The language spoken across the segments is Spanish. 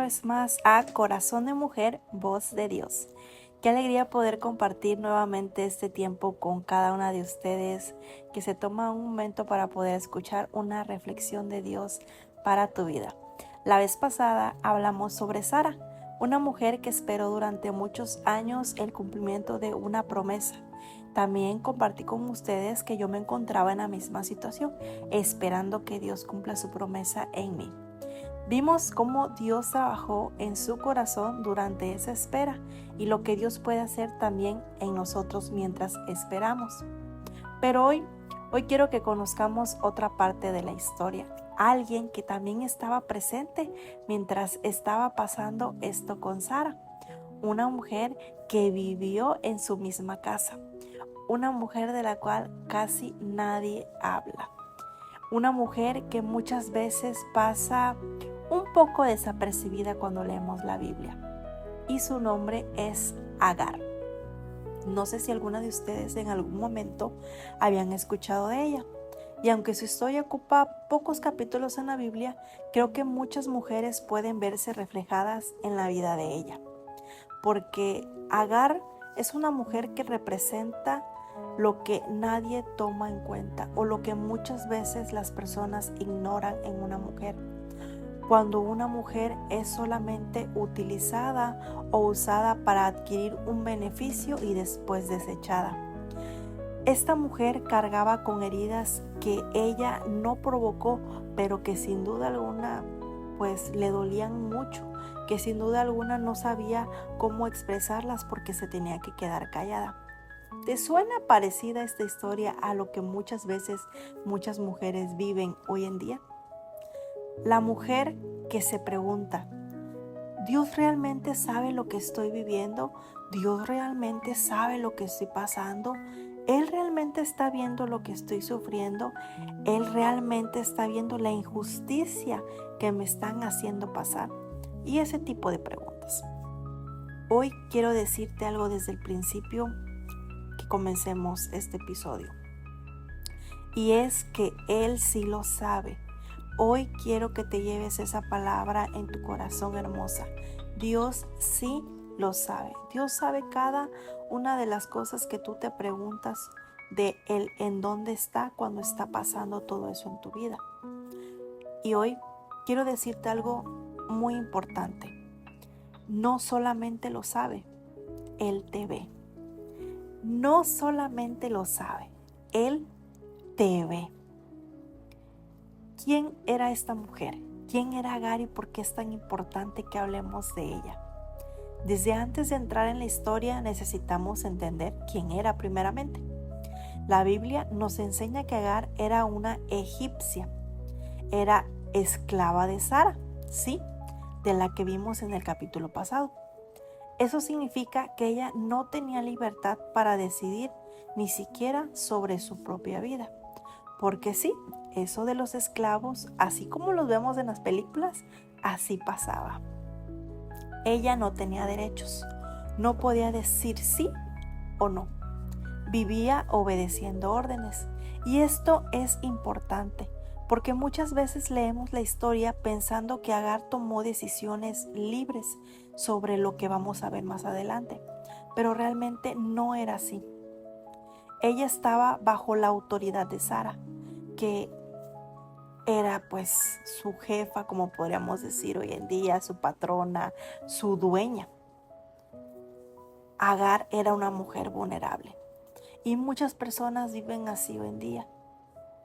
vez más a Corazón de Mujer, Voz de Dios. Qué alegría poder compartir nuevamente este tiempo con cada una de ustedes que se toma un momento para poder escuchar una reflexión de Dios para tu vida. La vez pasada hablamos sobre Sara, una mujer que esperó durante muchos años el cumplimiento de una promesa. También compartí con ustedes que yo me encontraba en la misma situación, esperando que Dios cumpla su promesa en mí. Vimos cómo Dios trabajó en su corazón durante esa espera y lo que Dios puede hacer también en nosotros mientras esperamos. Pero hoy quiero que conozcamos otra parte de la historia. Alguien que también estaba presente mientras estaba pasando esto con Sara. Una mujer que vivió en su misma casa. Una mujer de la cual casi nadie habla. Una mujer que muchas veces pasa un poco desapercibida cuando leemos la Biblia. Y su nombre es Agar. No sé si alguna de ustedes en algún momento habían escuchado de ella. Y aunque su historia ocupa pocos capítulos en la Biblia, creo que muchas mujeres pueden verse reflejadas en la vida de ella. Porque Agar es una mujer que representa lo que nadie toma en cuenta o lo que muchas veces las personas ignoran en una mujer. Cuando una mujer es solamente utilizada o usada para adquirir un beneficio y después desechada. Esta mujer cargaba con heridas que ella no provocó, pero que sin duda alguna pues le dolían mucho, que sin duda alguna no sabía cómo expresarlas porque se tenía que quedar callada. ¿Te suena parecida esta historia a lo que muchas veces muchas mujeres viven hoy en día? La mujer que se pregunta, ¿Dios realmente sabe lo que estoy viviendo? ¿Dios realmente sabe lo que estoy pasando? ¿Él realmente está viendo lo que estoy sufriendo? ¿Él realmente está viendo la injusticia que me están haciendo pasar? Y ese tipo de preguntas. Hoy quiero decirte algo desde el principio que comencemos este episodio. Y es que Él sí lo sabe. Hoy quiero que te lleves esa palabra en tu corazón, hermosa. Dios sí lo sabe. Dios sabe cada una de las cosas que tú te preguntas de Él, en dónde está cuando está pasando todo eso en tu vida. Y hoy quiero decirte algo muy importante. No solamente lo sabe, Él te ve. No solamente lo sabe, Él te ve. ¿Quién era esta mujer? ¿Quién era Agar y por qué es tan importante que hablemos de ella? Desde antes de entrar en la historia necesitamos entender quién era primeramente. La Biblia nos enseña que Agar era una egipcia. Era esclava de Sara, sí, de la que vimos en el capítulo pasado. Eso significa que ella no tenía libertad para decidir ni siquiera sobre su propia vida. Porque sí, eso de los esclavos, así como los vemos en las películas, así pasaba. Ella no tenía derechos, no podía decir sí o no. Vivía obedeciendo órdenes. Y esto es importante, porque muchas veces leemos la historia pensando que Agar tomó decisiones libres sobre lo que vamos a ver más adelante, pero realmente no era así. Ella estaba bajo la autoridad de Sara, que era pues su jefa, como podríamos decir hoy en día, su patrona, su dueña. Agar era una mujer vulnerable y muchas personas viven así hoy en día.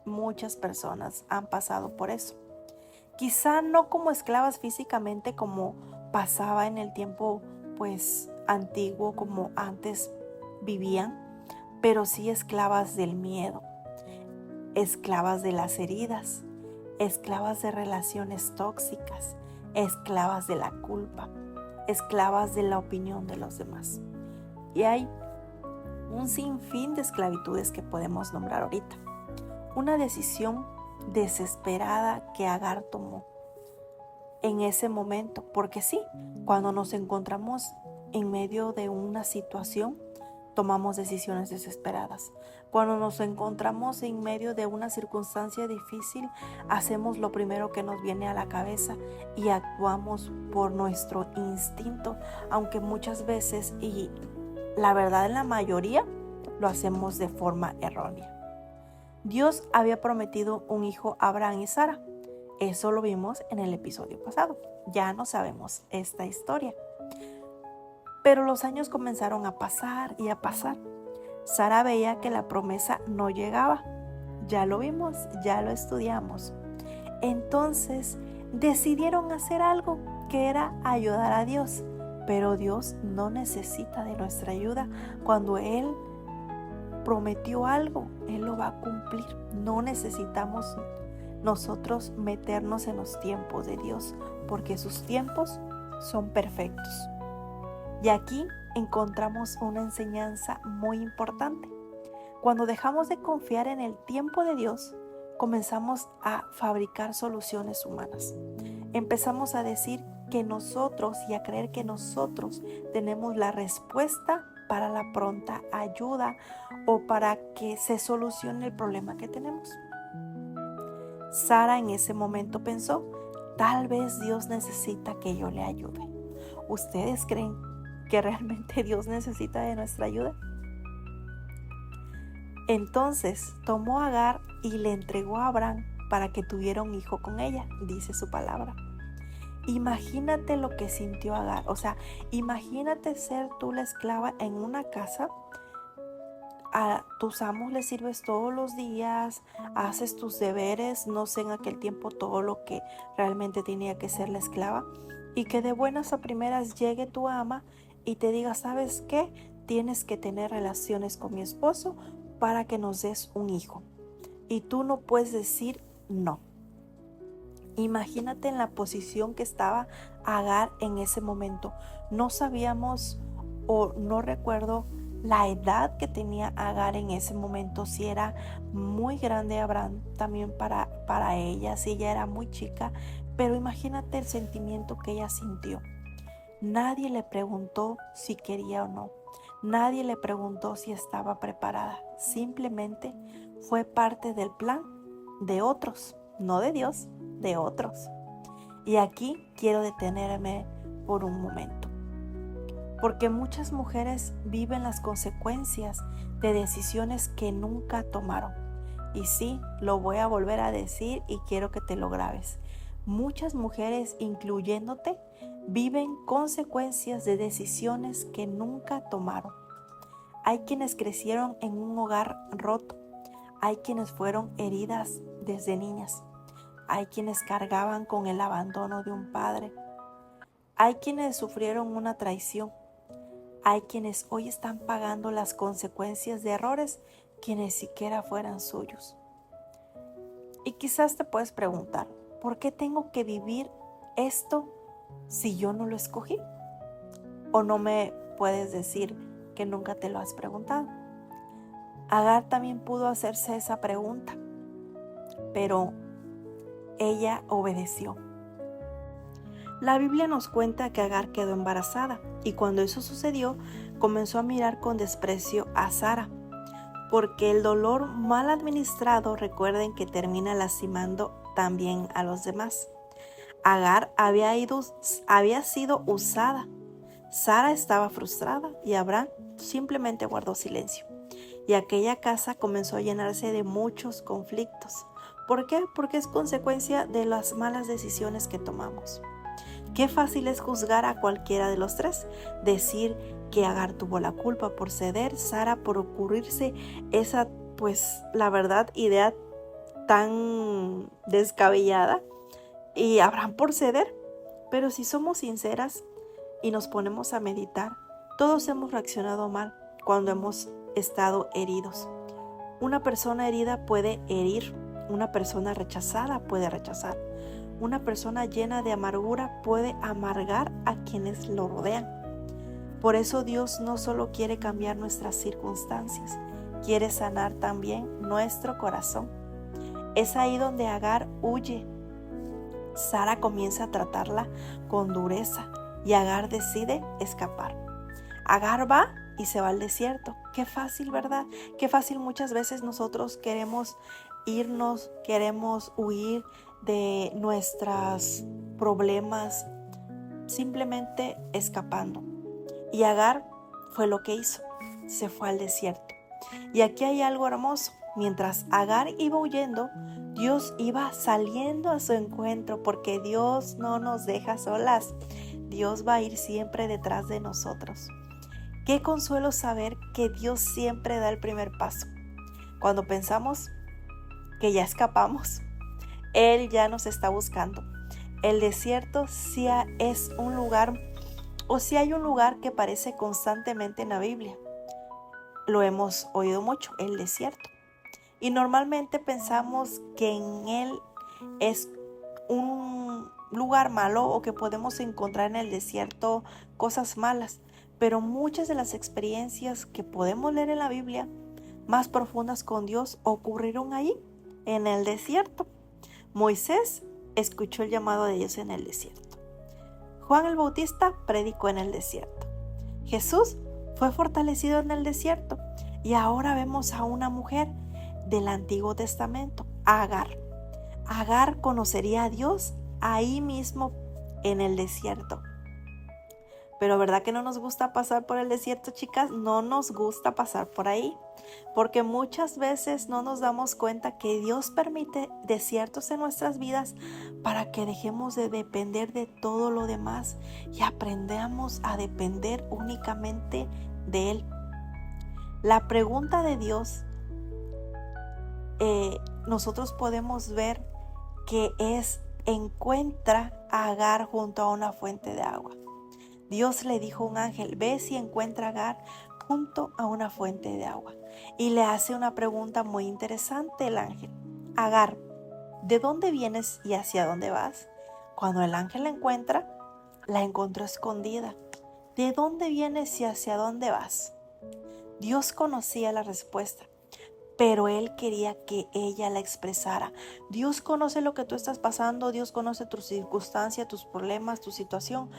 Muchas personas han pasado por eso. Quizá no como esclavas físicamente como pasaba en el tiempo pues antiguo, como antes vivían, pero sí esclavas del miedo, esclavas de las heridas, esclavas de relaciones tóxicas, esclavas de la culpa, esclavas de la opinión de los demás. Y hay un sinfín de esclavitudes que podemos nombrar ahorita. Una decisión desesperada que Agar tomó en ese momento, porque sí, cuando nos encontramos en medio de una situación, tomamos decisiones desesperadas. Cuando nos encontramos en medio de una circunstancia difícil, hacemos lo primero que nos viene a la cabeza y actuamos por nuestro instinto, aunque muchas veces, y la verdad en la mayoría, lo hacemos de forma errónea. Dios había prometido un hijo a Abraham y Sara. Eso lo vimos en el episodio pasado. Ya no sabemos esta historia. Pero los años comenzaron a pasar y a pasar. Sara veía que la promesa no llegaba. Ya lo vimos, ya lo estudiamos. Entonces decidieron hacer algo, que era ayudar a Dios. Pero Dios no necesita de nuestra ayuda. Cuando Él prometió algo, Él lo va a cumplir. No necesitamos nosotros meternos en los tiempos de Dios, porque sus tiempos son perfectos. Y aquí encontramos una enseñanza muy importante. Cuando dejamos de confiar en el tiempo de Dios, comenzamos a fabricar soluciones humanas. Empezamos a decir que nosotros y a creer que nosotros tenemos la respuesta para la pronta ayuda o para que se solucione el problema que tenemos. Sara en ese momento pensó, tal vez Dios necesita que yo le ayude. ¿Ustedes creen que realmente Dios necesita de nuestra ayuda? Entonces tomó a Agar y le entregó a Abraham para que tuviera un hijo con ella, dice su palabra. Imagínate lo que sintió Agar. O sea, imagínate ser tú la esclava en una casa. A tus amos les sirves todos los días, haces tus deberes, no sé en aquel tiempo todo lo que realmente tenía que ser la esclava, y que de buenas a primeras llegue tu ama y te diga, ¿sabes qué? Tienes que tener relaciones con mi esposo para que nos des un hijo. Y tú no puedes decir no. Imagínate en la posición que estaba Agar en ese momento. No sabíamos o no recuerdo la edad que tenía Agar en ese momento, si era muy grande Abraham también para ella, si ella era muy chica, pero imagínate el sentimiento que ella sintió. Nadie le preguntó si quería o no, nadie le preguntó si estaba preparada, simplemente fue parte del plan de otros, no de Dios, de otros. Y aquí quiero detenerme por un momento. Porque muchas mujeres viven las consecuencias de decisiones que nunca tomaron. Y sí, lo voy a volver a decir y quiero que te lo grabes. Muchas mujeres, incluyéndote, viven consecuencias de decisiones que nunca tomaron. Hay quienes crecieron en un hogar roto. Hay quienes fueron heridas desde niñas. Hay quienes cargaban con el abandono de un padre. Hay quienes sufrieron una traición. Hay quienes hoy están pagando las consecuencias de errores que ni siquiera fueran suyos. Y quizás te puedes preguntar, ¿por qué tengo que vivir esto si yo no lo escogí? O no me puedes decir que nunca te lo has preguntado. Agar también pudo hacerse esa pregunta, pero ella obedeció. La Biblia nos cuenta que Agar quedó embarazada y cuando eso sucedió comenzó a mirar con desprecio a Sara, porque el dolor mal administrado, recuerden que termina lastimando también a los demás. Agar había sido usada. Sara estaba frustrada y Abraham simplemente guardó silencio. Y aquella casa comenzó a llenarse de muchos conflictos. ¿Por qué? Porque es consecuencia de las malas decisiones que tomamos. Qué fácil es juzgar a cualquiera de los tres, decir que Agar tuvo la culpa por ceder, Sara por ocurrirse esa, pues la verdad, idea tan descabellada, y Abraham por ceder. Pero si somos sinceras y nos ponemos a meditar, todos hemos reaccionado mal cuando hemos estado heridos. Una persona herida puede herir, una persona rechazada puede rechazar. Una persona llena de amargura puede amargar a quienes lo rodean. Por eso Dios no solo quiere cambiar nuestras circunstancias, quiere sanar también nuestro corazón. Es ahí donde Agar huye. Sara comienza a tratarla con dureza y Agar decide escapar. Agar va y se va al desierto. Qué fácil, ¿verdad? Qué fácil muchas veces nosotros queremos irnos, queremos huir de nuestros problemas, simplemente escapando. Y Agar fue lo que hizo, se fue al desierto. Y aquí hay algo hermoso. Mientras Agar iba huyendo, Dios iba saliendo a su encuentro, porque Dios no nos deja solas. Dios va a ir siempre detrás de nosotros. Qué consuelo saber que Dios siempre da el primer paso. Cuando pensamos que ya escapamos, Él ya nos está buscando. El desierto sí es un lugar, o sí hay un lugar que aparece constantemente en la Biblia. Lo hemos oído mucho, el desierto. Y normalmente pensamos que en él es un lugar malo, o que podemos encontrar en el desierto cosas malas. Pero muchas de las experiencias que podemos leer en la Biblia, más profundas con Dios, ocurrieron ahí, en el desierto. Moisés escuchó el llamado de Dios en el desierto. Juan el Bautista predicó en el desierto. Jesús fue fortalecido en el desierto. Y ahora vemos a una mujer del Antiguo Testamento, Agar. Agar conocería a Dios ahí mismo en el desierto. Pero ¿verdad que no nos gusta pasar por el desierto, chicas? No nos gusta pasar por ahí, porque muchas veces no nos damos cuenta que Dios permite desiertos en nuestras vidas para que dejemos de depender de todo lo demás y aprendamos a depender únicamente de Él. La pregunta de Dios, nosotros podemos ver que es: encuentra a Agar junto a una fuente de agua. Dios le dijo a un ángel: ve si encuentra a Agar junto a una fuente de agua. Y le hace una pregunta muy interesante el ángel: Agar, ¿de dónde vienes y hacia dónde vas? Cuando el ángel la encuentra, la encontró escondida. ¿De dónde vienes y hacia dónde vas? Dios conocía la respuesta, pero Él quería que ella la expresara. Dios conoce lo que tú estás pasando, Dios conoce tu circunstancia, tus problemas, tu situación,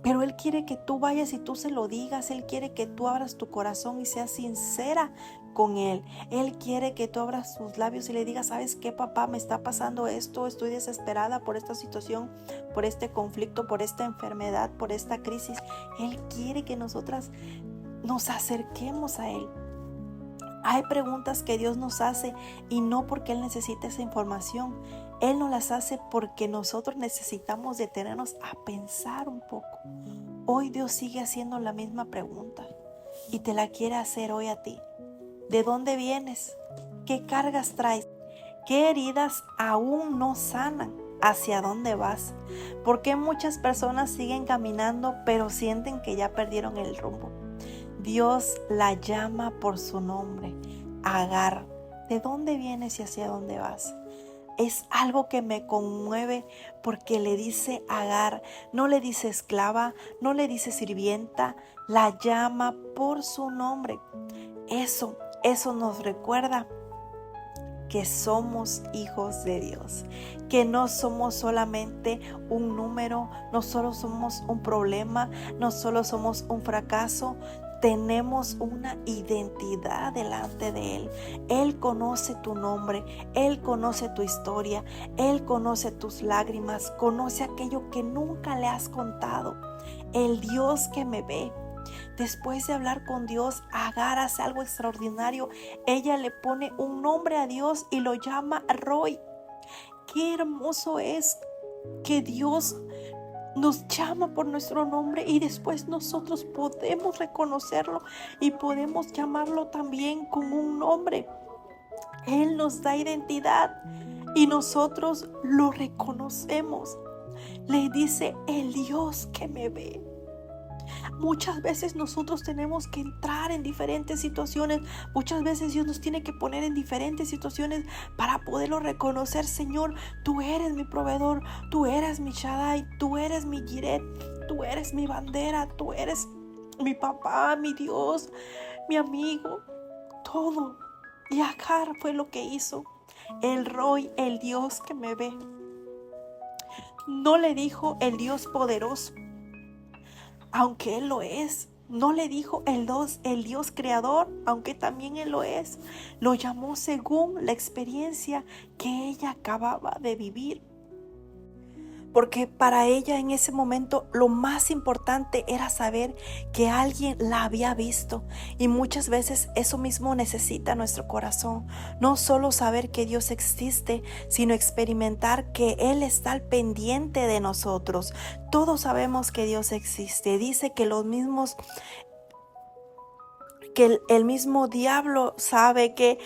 pero Él quiere que tú vayas y tú se lo digas. Él quiere que tú abras tu corazón y seas sincera con Él. Él quiere que tú abras tus labios y le digas: ¿sabes qué, papá? Me está pasando esto, estoy desesperada por esta situación, por este conflicto, por esta enfermedad, por esta crisis. Él quiere que nosotras nos acerquemos a Él. Hay preguntas que Dios nos hace, y no porque Él necesite esa información. Él nos las hace porque nosotros necesitamos detenernos a pensar un poco. Hoy Dios sigue haciendo la misma pregunta y te la quiere hacer hoy a ti. ¿De dónde vienes? ¿Qué cargas traes? ¿Qué heridas aún no sanan? ¿Hacia dónde vas? ¿Por qué muchas personas siguen caminando pero sienten que ya perdieron el rumbo? Dios la llama por su nombre: Agar. ¿De dónde vienes y hacia dónde vas? Es algo que me conmueve, porque le dice Agar, no le dice esclava, no le dice sirvienta, la llama por su nombre. Eso nos recuerda que somos hijos de Dios, que no somos solamente un número, no solo somos un problema, no solo somos un fracaso. Tenemos una identidad delante de Él. Él conoce tu nombre, Él conoce tu historia, Él conoce tus lágrimas, conoce aquello que nunca le has contado. El Dios que me ve. Después de hablar con Dios, Agar hace algo extraordinario. Ella le pone un nombre a Dios y lo llama Roy. Qué hermoso es que Dios nos llama por nuestro nombre, y después nosotros podemos reconocerlo y podemos llamarlo también con un nombre. Él nos da identidad y nosotros lo reconocemos. Le dice: el Dios que me ve. Muchas veces nosotros tenemos que entrar en diferentes situaciones. Muchas veces Dios nos tiene que poner en diferentes situaciones para poderlo reconocer. Señor, tú eres mi proveedor, tú eres mi Shaddai, tú eres mi Jireh, tú eres mi bandera, tú eres mi papá, mi Dios, mi amigo, todo. Y Agar fue lo que hizo. El Roy, el Dios que me ve. No le dijo el Dios poderoso, aunque Él lo es. No le dijo el Dios creador, aunque también Él lo es. Lo llamó según la experiencia que ella acababa de vivir. Porque para ella en ese momento lo más importante era saber que alguien la había visto. Y muchas veces eso mismo necesita nuestro corazón. No solo saber que Dios existe, sino experimentar que Él está al pendiente de nosotros. Todos sabemos que Dios existe. Dice que el mismo diablo sabe que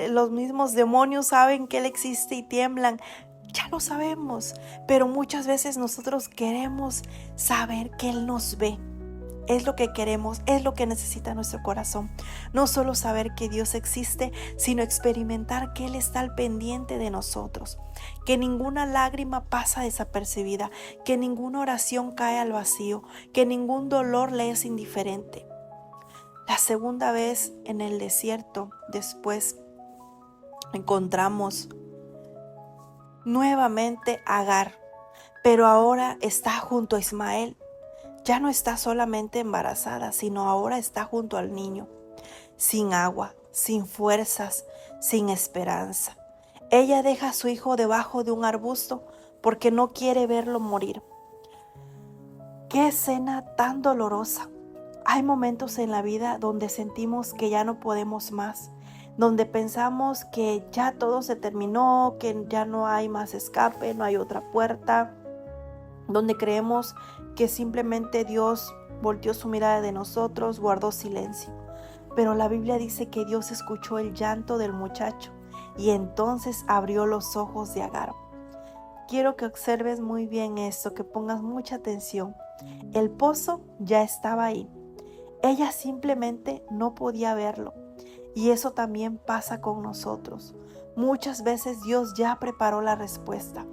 los mismos demonios saben que Él existe y tiemblan. Ya lo sabemos, pero muchas veces nosotros queremos saber que Él nos ve. Es lo que queremos, es lo que necesita nuestro corazón. No solo saber que Dios existe, sino experimentar que Él está al pendiente de nosotros. Que ninguna lágrima pasa desapercibida, que ninguna oración cae al vacío, que ningún dolor le es indiferente. La segunda vez en el desierto, después encontramos nuevamente a Agar, pero ahora está junto a Ismael. Ya no está solamente embarazada, sino ahora está junto al niño, sin agua, sin fuerzas, sin esperanza. Ella deja a su hijo debajo de un arbusto porque no quiere verlo morir. ¡Qué escena tan dolorosa! Hay momentos en la vida donde sentimos que ya no podemos más, donde pensamos que ya todo se terminó, que ya no hay más escape, no hay otra puerta, donde creemos que simplemente Dios volteó su mirada de nosotros, guardó silencio. Pero la Biblia dice que Dios escuchó el llanto del muchacho y entonces abrió los ojos de Agar. Quiero que observes muy bien esto, que pongas mucha atención. El pozo ya estaba ahí. Ella simplemente no podía verlo. Y eso también pasa con nosotros. Muchas veces Dios ya preparó la respuesta,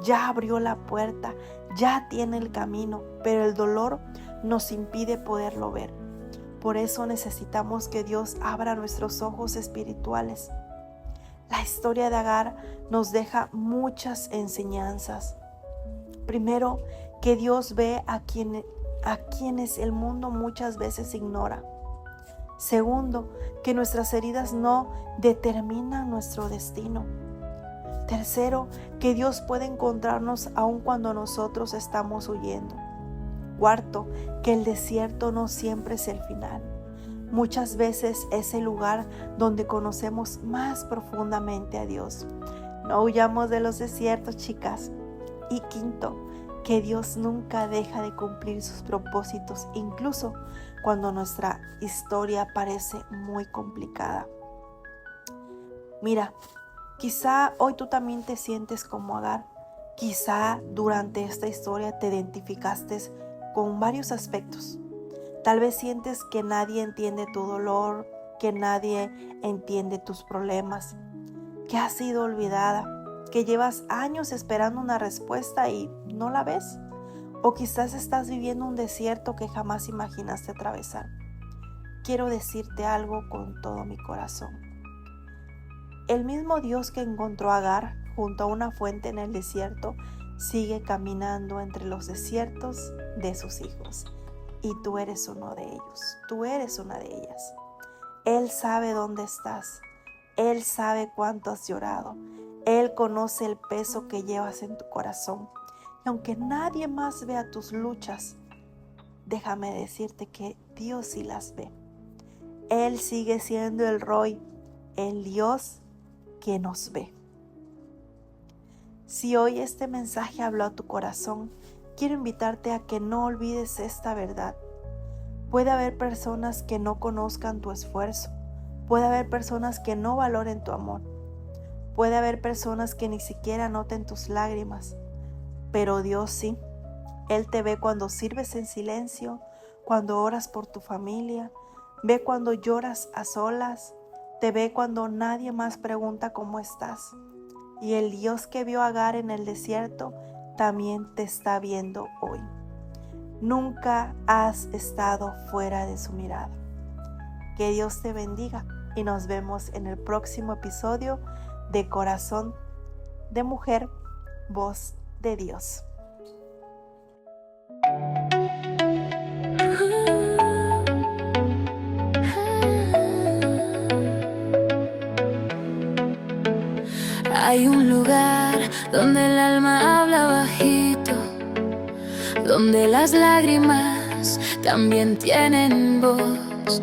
ya abrió la puerta, ya tiene el camino, pero el dolor nos impide poderlo ver. Por eso necesitamos que Dios abra nuestros ojos espirituales. La historia de Agar nos deja muchas enseñanzas. Primero, que Dios ve a quienes el mundo muchas veces ignora. Segundo, que nuestras heridas no determinan nuestro destino. Tercero, que Dios puede encontrarnos aun cuando nosotros estamos huyendo. Cuarto, que el desierto no siempre es el final. Muchas veces es el lugar donde conocemos más profundamente a Dios. No huyamos de los desiertos, chicas. Y quinto, que Dios nunca deja de cumplir sus propósitos, incluso cuando nuestra historia parece muy complicada. Mira, quizá hoy tú también te sientes como Agar. Quizá durante esta historia te identificaste con varios aspectos. Tal vez sientes que nadie entiende tu dolor, que nadie entiende tus problemas, que has sido olvidada, que llevas años esperando una respuesta y no la ves. O quizás estás viviendo un desierto que jamás imaginaste atravesar. Quiero decirte algo con todo mi corazón. El mismo Dios que encontró a Agar junto a una fuente en el desierto sigue caminando entre los desiertos de sus hijos. Y tú eres uno de ellos, tú eres una de ellas. Él sabe dónde estás, Él sabe cuánto has llorado, Él conoce el peso que llevas en tu corazón. Y aunque nadie más vea tus luchas, déjame decirte que Dios sí las ve. Él sigue siendo el Roy, el Dios que nos ve. Si hoy este mensaje habló a tu corazón, quiero invitarte a que no olvides esta verdad. Puede haber personas que no conozcan tu esfuerzo. Puede haber personas que no valoren tu amor. Puede haber personas que ni siquiera noten tus lágrimas. Pero Dios sí. Él te ve cuando sirves en silencio, cuando oras por tu familia, ve cuando lloras a solas, te ve cuando nadie más pregunta cómo estás. Y el Dios que vio a Agar en el desierto también te está viendo hoy. Nunca has estado fuera de su mirada. Que Dios te bendiga y nos vemos en el próximo episodio de Corazón de Mujer, Voz de Dios. Hay un lugar donde el alma habla bajito, donde las lágrimas también tienen voz.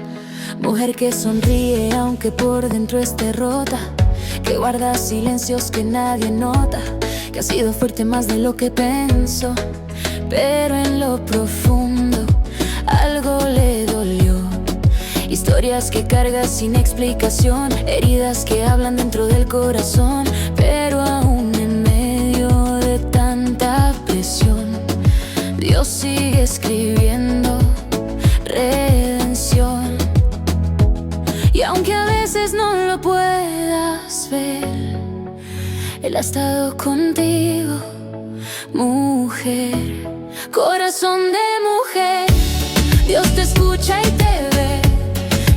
Mujer que sonríe aunque por dentro esté rota, que guarda silencios que nadie nota, que ha sido fuerte más de lo que pensó, pero en lo profundo algo le dolió. Historias que carga sin explicación, heridas que hablan dentro del corazón, pero aún en medio de tanta presión, Dios sigue escribiendo redención. Y aunque a veces no lo puedas ver, Él ha estado contigo, mujer. Corazón de mujer, Dios te escucha y te ve.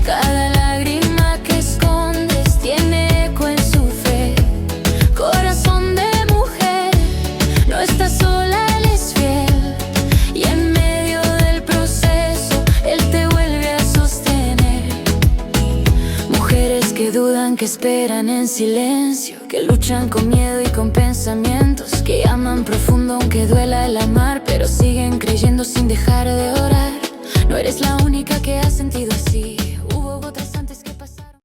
Cada lágrima que escondes tiene eco en su fe. Corazón de mujer, no estás sola, Él es fiel. Y en medio del proceso, Él te vuelve a sostener. Mujeres que dudan, que esperan en silencio, que luchan con miedo y con pensamientos, que aman profundo aunque duela el amar, pero siguen creyendo sin dejar de orar. No eres la única que ha sentido así.